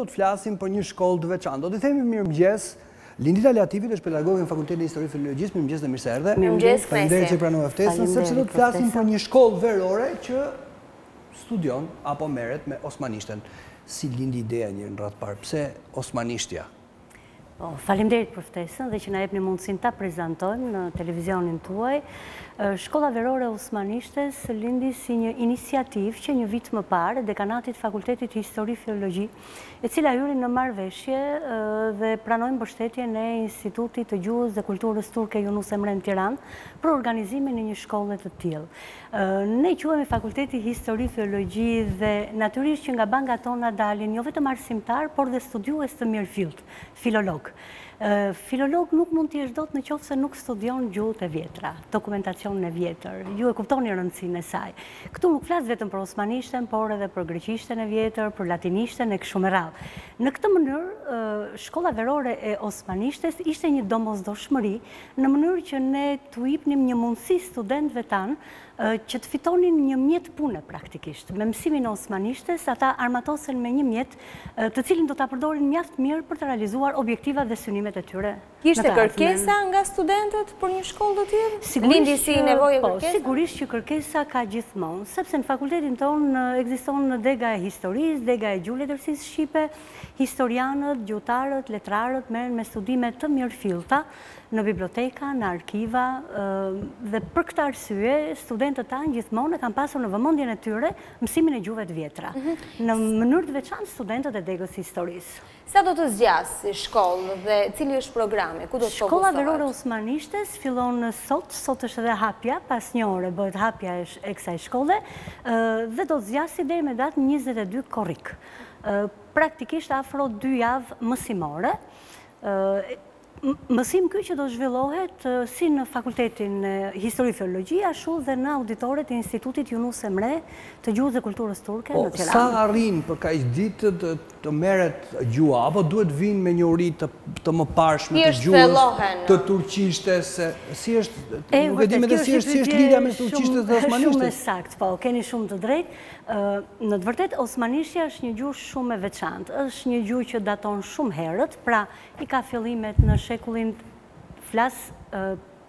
do të flasim për një shkollë të veçantë. Do të themi mirëmëngjes. Lindita Latifi është pedagoge në Fakultetin e Historisë dhe Filologjisë. Mirëmëngjes dhe mirë se erdhe. Mirëmëngjes, faleminderit që pranove ftesën, sepse do të flasim për një shkollë verore që studion apo merret me osmanishten. Si lindi ideja një në radhë parë? Pse osmanishtja? Faleminderit për ftesën dhe që na jepni mundësinë ta prezantojmë në televizionin tuaj. Shkolla Verore Osmanishtes lindi si një iniciativë që një vit më parë dekanatit Fakultetit Histori Filologji, e cila hyri në marrëveshje dhe pranoi mbështetjen e Institutit të Gjuhës dhe Kulturës Turke Yunus Emre në Tiranë për organizimin e një shkolle të tillë. Ne quhemi Fakulteti Histori Filologji dhe natyrisht që nga bangat tona dalin jo vetëm arsimtar, por dhe studiues të mirëfillt, filolog. Filolog nuk mund të jesh dot në qoftë se nuk studion gjuhët e vjetra, dokumentacionin e vjetër. Ju e kuptoni rëndësinë e saj. Këtu nuk flas vetëm për osmanishten, por edhe për greqishten e vjetër, për latinishten e kështu me radhë. Në këtë mënyrë, Shkolla Verore e Osmanishtes ishte një domosdoshmëri në mënyrë që ne t'u jepnim një mundësi studentëve tanë që të fitonin një mjet pune praktikisht. Me mësimin e osmanishtes, ata armatosen me një mjet të cilin do ta përdorin mjaft mirë për të realizuar objektivat dhe synimet e tyre. Kishte kërkesa nga studentët për një shkollë të tillë? Lindi si nevojë e kërkesa? Sigurisht që kërkesa ka gjithmonë, sepse në fakultetin tonë ekziston dega e historisë, dega e gjuhëletërsisë shqipe, historianët, gjuhëtarët, letrarët merren me studime të mirëfillta në biblioteka, në arkiva, dhe për këtë arsye studentët tanë gjithmonë kanë pasur në vëmendjen e tyre mësimin e gjuhëve të vjetra. Në mënyrë të veçantë studentët e degës historisë. Sa do të zgjasë shkollë dhe cili është programi? Ku do të Shkolla Verore Osmanishtes fillon sot është edhe hapja, pas një ore bëhet hapja e kësaj shkolle dhe do të zgjasë deri me datën 22 Korrik. Praktikisht afro 2 javë mësimore. Mësim ky që do zhvillohet si në Fakultetin Histori Filologji, ashtu dhe në auditoret e Institutit Yunus Emre të Gjuhës dhe Kulturës Turke në Tiranë. Sa arrin për kaq ditë të merret gjuha, apo duhet vinë me një uri të mëparshme të gjuhës, të turqishtes, si është, nuk e di me si është lidhja mes turqishtes dhe osmanishtes? Shumë sakt, po, keni shumë të drejtë. Në të vërtetë osmanishtja është një gjuhë shumë e veçantë. Është një gjuhë që daton shumë herët, pra i ka fillimet në shekullin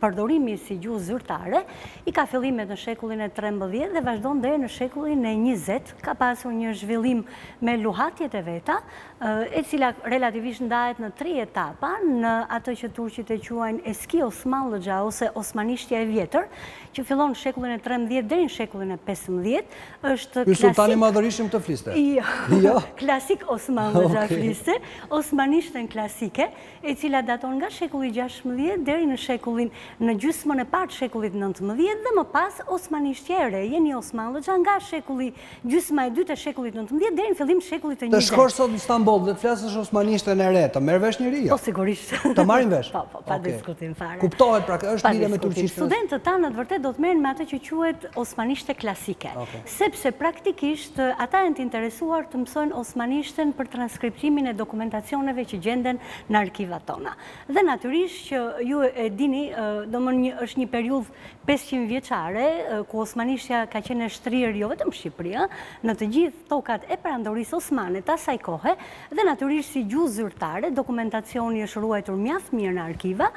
përdorimi si gjuhë zyrtare, i ka fillimet në shekullin e 13 dhe vazhdon deri në shekullin e 20. Ka pasur një zhvillim me luhatjet e veta, e cila relativisht ndahet në 3 etapa, në atë që turqit e quajnë eski Osmanlıca ose osmanishtja e vjetër, që fillon në shekullin e 13 deri në shekullin e 15, është klasik... Sultani Madhërishëm të fliste? Jo, klasik Osmanlıca fliste, osmanishten klasike, e cila daton nga shekulli 16 deri në shekullin në gjysmën e parë të shekullit 19 dhe më pas osmanishtja e re, jeni Osmanlıca nga shekulli gjysma e dytë e shekullit 19 deri në fillim të shekullit të 20. Të shkosh sot në Istanbul dhe të flasësh osmanishten e re, të merr vesh njëri? Po sigurisht. Të marrin vesh? Po, pa diskutim fare. Kuptohet pra, është lidhja me turqishtën? Studentët tanë në të vërtetë do të merren me atë që quhet osmanishte klasike, sepse praktikisht ata janë të interesuar të mësojnë osmanishten për transkriptimin e dokumentacioneve që gjenden në arkivat tona. Dhe natyrisht që ju e dini, është një periudhë 500 vjeçare, ku osmanishtja ka qenë shtrirë jo vetëm Shqipëri, në të gjithë tokat e perandorisë osmane të asaj kohe, dhe natyrisht si gjuhë zyrtare, dokumentacioni është ruajtur mjaft mirë në arkiva,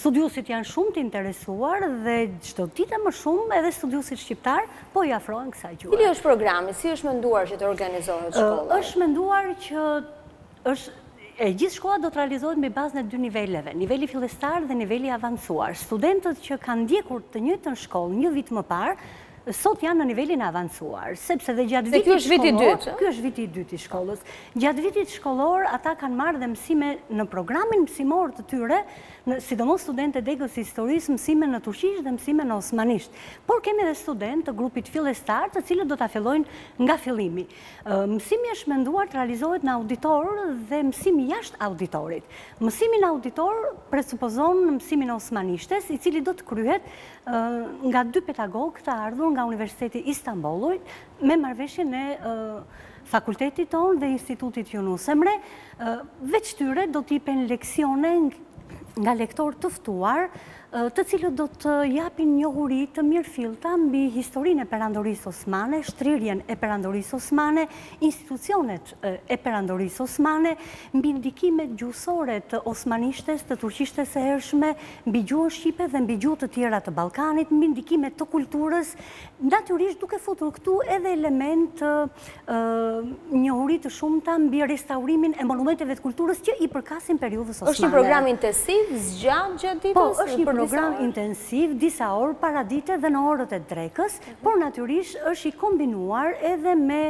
studiuesit janë shumë të interesuar dhe çdo ditë më shumë edhe studiuesit shqiptar po i afrohen kësaj gjuhe. Cili është programi? Si është menduar që të organizohet shkolla? Është menduar që gjithë shkolla do të realizohet me bazën e 2 niveleve, niveli fillestar dhe niveli avancuar. Studentët që kanë ndjekur të njëjtën shkollë një vit më parë, sot janë në nivelin avancuar, sepse dhe gjatë vitit shkollor, ky është viti i dytë i shkollës, gjatë vitit shkollor ata kanë marrë dhe mësime në programin mësimor të tyre, sidomos studentët e degës historisë, mësime në turqisht dhe mësime në osmanisht. Por kemi edhe studentë të grupit fillestar, të cilët do ta fillojnë nga fillimi. Mësimi është menduar të realizohet në auditor dhe mësimi jashtë auditorit. Mësimi në auditor presupozon mësimin e osmanishtes, i cili do të kryhet nga 2 pedagogë të ardhur nga Universiteti Istanbulit, me marrëveshjen e fakultetit tonë dhe Institutit Yunus Emre. Veç tyre do t'ipen leksione nga lektor të ftuar të cilët do të japin njohuri të mirëfillta mbi historinë e perandorisë osmane, shtrirjen e perandorisë osmane, institucionet e perandorisë osmane, mbi ndikimet gjuhësore të osmanishtes, të turqishtes së hershme, mbi gjuhën shqipe dhe mbi gjuhë të tjera të Ballkanit, mbi ndikimet të kulturës, natyrisht duke futur këtu edhe element njohuri të shumta mbi restaurimin e monumenteve të kulturës që i përkasin periudhës osmane. Është një program intensiv, zgjat gjatë ditës? Po, është një program intensiv, disa orë para dite dhe në orët e drekës, por natyrisht është i kombinuar edhe me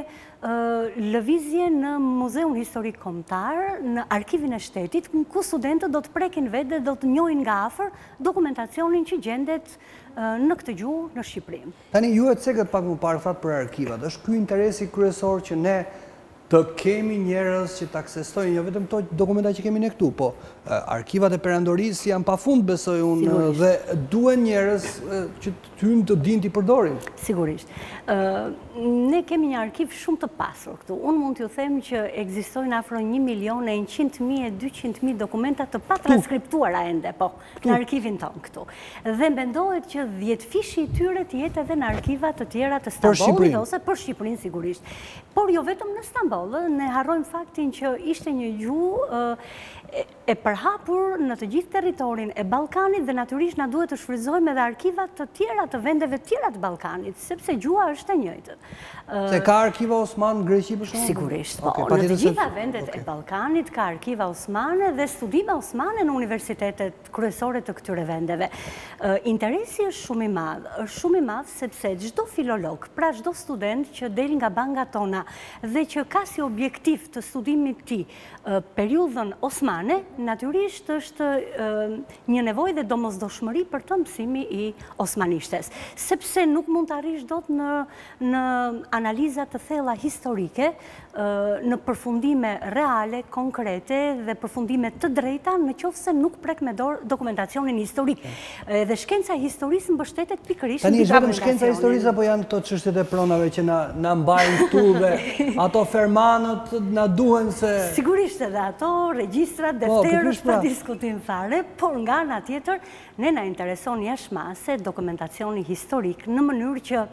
lëvizje në Muzeun Historik Kombëtar, në Arkivin e Shtetit, ku studentët do të prekin vetë dhe do të njohin nga afër dokumentacionin që gjendet në këtë gjuhë në Shqipëri. Tani, ju e cekët pak më parë thatë për arkivat. Është ky interesi kryesor që ne të kemi njerëz që të aksesojnë, jo vetëm to dokumenta që kemi ne këtu, po arkivat e perandorisë janë pafund, besoj unë, dhe duhen njerëz që të hynë të dinë t'i përdorin. Sigurisht. Ne kemi një arkiv shumë të pasur këtu. Unë mund t'ju them që ekzistojnë afro 1.100.000 e 200.000 dokumenta të patranskriptuara ende, po, në arkivin tonë këtu. Dhe mendohet që 10 fishi i tyre të jetë edhe në arkivat të tjera të Stambollit ose për Shqipërinë sigurisht. Por jo vetëm në Stamboll, ne harrojmë faktin që ishte një gjuhë e përhapur në të gjithë territorin e Ballkanit dhe natyrisht na duhet të shfrytëzojmë edhe arkivat të tjera të vendeve tjera të Ballkanit, sepse gjuha është e njëjtë. Se ka arkiva osman në Greqi për shembull? Sigurisht, po. Në të gjitha vendet e Ballkanit ka arkiva osmane dhe studime osmane në universitetet kryesore të këtyre vendeve. Interesi është shumë i madh sepse çdo filolog, pra çdo student që del nga bangat tona dhe që ka si objektiv të studimit të tij periudhën osmane, natyrisht është një nevojë dhe domosdoshmëri për të mësimi i osmanishtes, sepse nuk mund të arrish dot në analiza të thella historike, në përfundime reale, konkrete dhe përfundime të drejta, në qoftë se nuk prek me dorë dokumentacionin historik. Dhe shkenca e historisë mbështetet pikërisht në dokumentacionin. Tani është vetëm shkenca e historisë apo janë këto çështjet e pronave që na mbajnë këtu dhe ato fermanët na duhen se sigurisht edhe ato regjistrat, defterët pa diskutim fare, por nga ana tjetër ne na intereson jashtëmase dokumentacioni historik në mënyrë që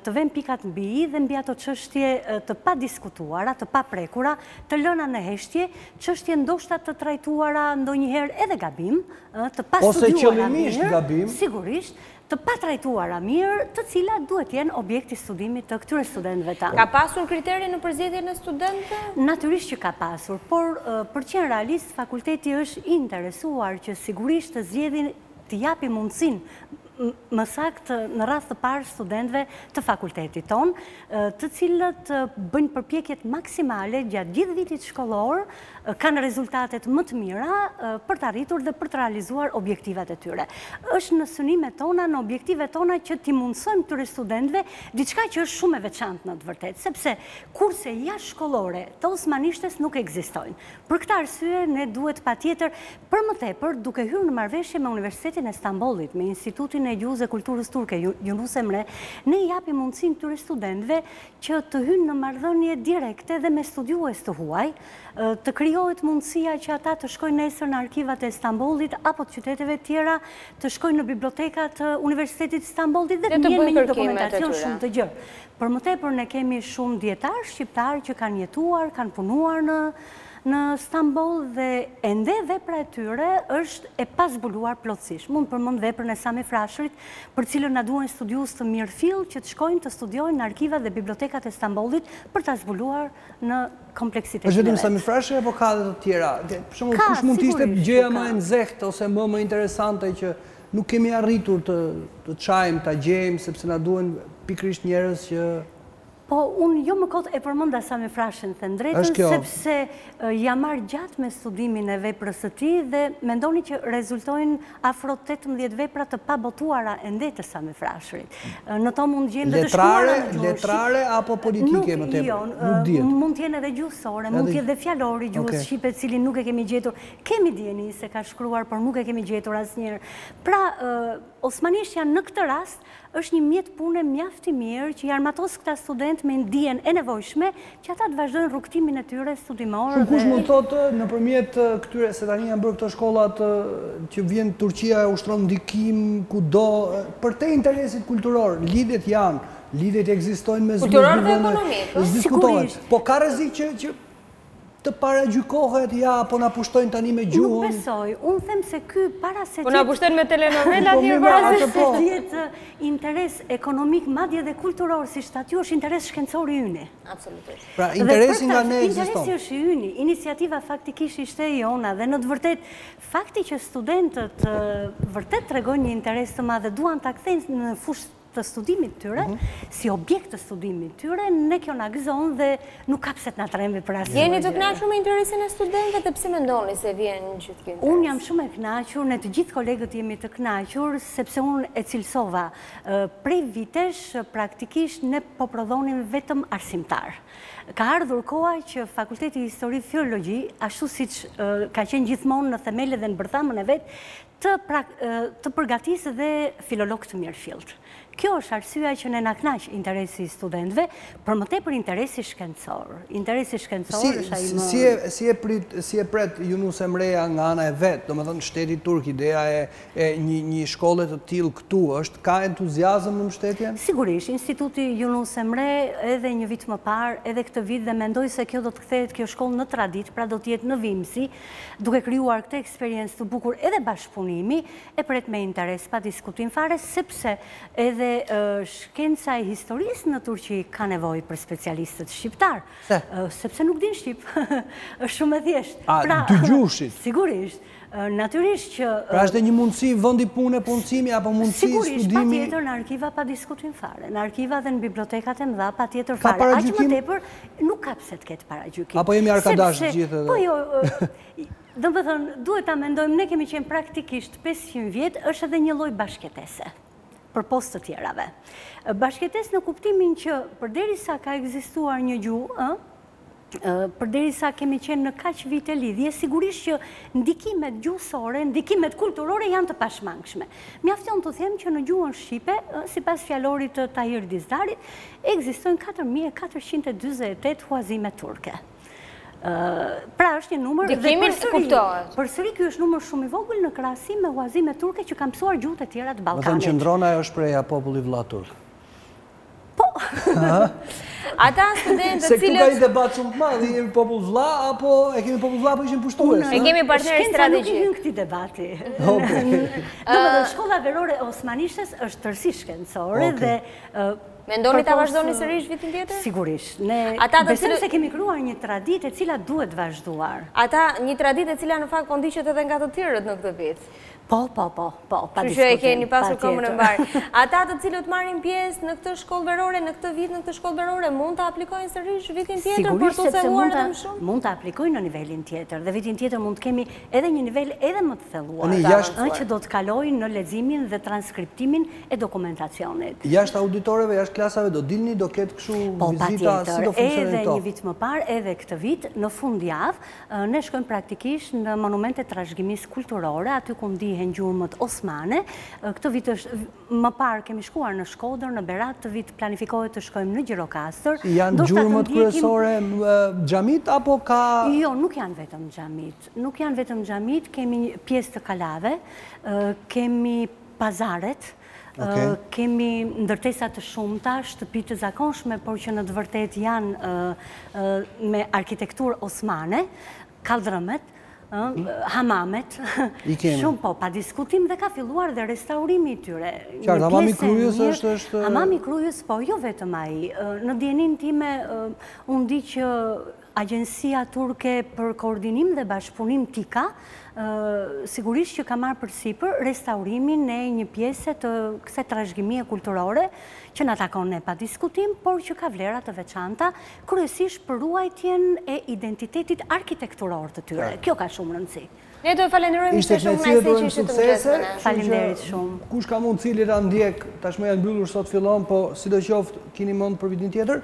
të vëmë pikat mbi i dhe mbi ato çështje të padiskutuara, të paprekura, të lëna në heshtje, çështje ndoshta të trajtuara ndonjëherë edhe gabim, të pastudiuara ose qëllimisht gabim, sigurisht, të patrajtuara mirë, të cilat duhet jenë objekti studimit të këtyre studentëve tanë. Ka pasur kriteri në përzgjedhjen e studentëve? Natyrisht që ka pasur, por për qenë realist, fakulteti është interesuar që sigurisht të zgjedhin të japi mundësinë më saktë në rast të parë studentëve të fakultetit tonë, të cilët bëjnë përpjekjet maksimale gjatë gjithë vitit shkollor, kanë rezultatet më të mira për të arritur dhe për të realizuar objektivat e tyre. Është në synimet tona, në objektivet tona që t'i mundsojmë këtyre studentëve diçka që është shumë e veçantë në të vërtetë, sepse kurse jashtëshkollore të osmanishtes nuk ekzistojnë. Për këtë arsye ne duhet patjetër për më tepër duke hyrë në marrëveshje me Universitetin e Stambollit, me Institutin e Gjuhës dhe Kulturës Turke, Yunus Emre, ne i japim mundësinë këtyre studentëve që të hynë në marrëdhënie direkte dhe me studiues të huaj, të krijohet mundësia që ata të shkojnë nesër në arkivat e Stambollit apo të qyteteve tjera, të shkojnë në bibliotekat të Universitetit të Stambollit dhe të njënë me një dokumentacion shumë të gjerë. Për më tepër ne kemi shumë dietarë shqiptarë që kanë jetuar, kanë punuar në Stamboll dhe ende vepra e tyre është e pazbuluar plotësisht. Mund përmend veprën e Sami Frashërit, për cilën na duhen studiues të mirëfill që të shkojnë të studiojnë në arkivat dhe bibliotekat e Stambollit për ta zbuluar në kompleksitetin e vet. Është vetëm Sami Frashi apo ka edhe të tjera? Për shembull, kush mund të ishte gjëja më e nxehtë ose më interesante që nuk kemi arritur të çajmë, ta gjejmë sepse na duhen pikërisht njerëz që Po, unë jo më kot e përmenda Sami Frashin të drejtën, sepse jam marrë gjatë me studimin e veprës së tij dhe mendoni që rezultojnë afro 18 vepra të pabotuara ende të Sami Frashit. Në to mund gjejmë dhe të shkruara në gjuhë letrare apo politike më tepër? Nuk dihet. Mund të jenë edhe gjuhësore, mund të jetë edhe fjalori gjuhës shqipe, cilin nuk e kemi gjetur. Kemi dieni se ka shkruar, por nuk e kemi gjetur asnjëherë. Pra, Osmanishtja në këtë rast është një mjet pune mjaft i mirë që i armatos këta student me ndijen e nevojshme që ata të vazhdojnë rrugtimin e tyre studimor. Kush mund thotë nëpërmjet këtyre se tani janë bërë këto shkollat që vjen Turqia e ushtron ndikim kudo për te interesit kulturor, lidhjet janë, lidhjet ekzistojnë mes kulturor dhe ekonomik. Sigurisht. Po ka rrezik që të paragjykohet, ja, po na pushtojnë tani me gjuhën. Nuk besoj, unë them se ky para se po na pushtojnë me telenovela jetë interes ekonomik, madje dhe kulturor, si shtat ju, është interes shkencor i yni. Absolutisht. Pra, interesi nga ne ekziston. Interesi është i yni, iniciativa faktikisht ishte e jona, dhe në të vërtet, fakti që studentët vërtet tregojnë një interes të madh dhe duan ta kthejnë në fushë të studimit tyre, si objekt të studimit tyre, ne kjo na gëzon dhe nuk kapset na trembi për asnjë. Jeni të kënaqur me interesin e studentëve dhe pse mendoni se vjen gjithë kjo interes? Unë jam shumë e kënaqur, ne të gjithë kolegët jemi të kënaqur, sepse unë e cilësova. Prej vitesh, praktikisht, ne po prodhonim vetëm arsimtar. Ka ardhur koha që Fakulteti Histori Filologji, ashtu siç ka qenë gjithmonë në themele dhe në bërthamën e vet, të përgatisë dhe filolog të mirëfillt. Kjo është arsyeja që ne na kënaq interesi i studentëve, për më tepër interesi shkencor. Interesi shkencor është ai më... Si e pret Yunus Emreja nga ana e vet, domethënë shteti turk, ideja e një shkolle të tillë këtu, ka entuziazëm në mbështetje? Sigurisht, Instituti Yunus Emre edhe një vit më parë, edhe këtë vit, dhe mendoj se kjo do të kthehet kjo shkollë në tradit, pra do të jetë në Vimsi, duke krijuar këtë eksperiencë të bukur edhe bashkëpunimi, e pret me interes pa diskutim fare, sepse edhe shkenca e historisë në Turqi ka nevojë për specialistët shqiptar, sepse nuk din shqip, është shumë e thjeshtë. Dëgjushit? Sigurisht, natyrisht që... Pra është një mundësi vendi pune, punësimi, apo mundësi studimi... Sigurisht, patjetër në arkiva pa diskutim fare, në arkiva dhe në bibliotekat e mëdha patjetër fare. Aq më tepër nuk ka pse të ketë paragjykim. Apo jemi arkadash gjithë edhe? Po jo, do të thënë, duhet ta mendojmë, ne kemi qenë praktikisht 500 vjet, është edhe një lloj bashkëtese për post të tjerave. Bashkëtes në kuptimin që përderisa ka ekzistuar një gjuhë, përderisa kemi qenë në kaq vite lidhje, sigurisht që ndikimet gjuhësore, ndikimet kulturore janë të pashmangshme. Mjafton të them që në gjuhën shqipe, sipas fjalorit të Tahir Dizdarit, ekzistojnë 4448 huazime turke. Pra është një numër dhe përsëri ky është numër shumë i vogël në krahasim me huazime turke që kanë mësuar gjuhët e tjera të Ballkanit. Do të thënë qendrona është shpreha populli vëlla turk. Po. Ata studentët se këtu ka një debat shumë të madh, jemi popull vëlla apo e kemi popull vëlla apo ishin pushtues? E kemi partner strategjik. Nuk hyn këtij debati. Domethënë shkolla verore e Osmanishtes është tërësisht shkencore dhe mendoni ta vazhdoni sërish vitin tjetër? Sigurisht. Ne besojmë se kemi krijuar një traditë e cila duhet vazhduar. Një traditë e cila në fakt po ndiqet edhe nga të tjerët në këtë vit. Po, pa diskutim. Që e keni pasur kohën e mbar. Ata të cilët marrin pjesë në këtë shkollë verore, në këtë vit në këtë shkollë verore, mund të aplikojnë sërish vitin tjetër për të theluar edhe më shumë? Mund të aplikojnë në nivelin tjetër dhe vitin tjetër mund të kemi edhe një nivel edhe më të thelluar, që do të kalojnë në leximin dhe transkriptimin e dokumentacionit. Jashtë auditoreve, jashtë klasave do dilni, do ketë kështu vizita, si do funksionojnë edhe një vit më parë, edhe këtë vit në fundjavë ne shkojmë praktikisht në monumente trashëgimisë kulturore, aty ku ndihen gjurmët osmane. Këtë vit është më parë kemi shkuar në Shkodër, në Berat, të vit planifikohet të shkojmë në Gjirokastër. Janë gjurmët kryesore xhamit apo ka... Jo, nuk janë vetëm xhamit. Nuk janë vetëm xhamit, kemi pjesë të kalave, kemi pazaret, kemi ndërtesa të shumta, shtëpi të zakonshme, por që në të vërtet janë me arkitekturë osmane, kaldrëmet, hamamet, shumë po, pa diskutim dhe ka filluar dhe restaurimi i tyre. Qartë, hamami Krujës është... Hamami Krujës, po, jo vetëm ai. Në djenin time, unë di që Agjencia Turke për Koordinim dhe Bashkëpunim TIKA, sigurisht që ka marrë përsipër restaurimin e një pjese të kësaj trashëgimie kulturore që na takon ne pa diskutim, por që ka vlera të veçanta, kryesisht për ruajtjen e identitetit arkitekturor të tyre. Kjo ka shumë rëndësi. Ne do të falenderojmë se shumë nëse që ishte të mëngjes me ne. Faleminderit shumë. Kush ka mundësi ta ndjek, tashmë janë mbyllur sot fillon, po sidoqoftë keni mend për vitin tjetër.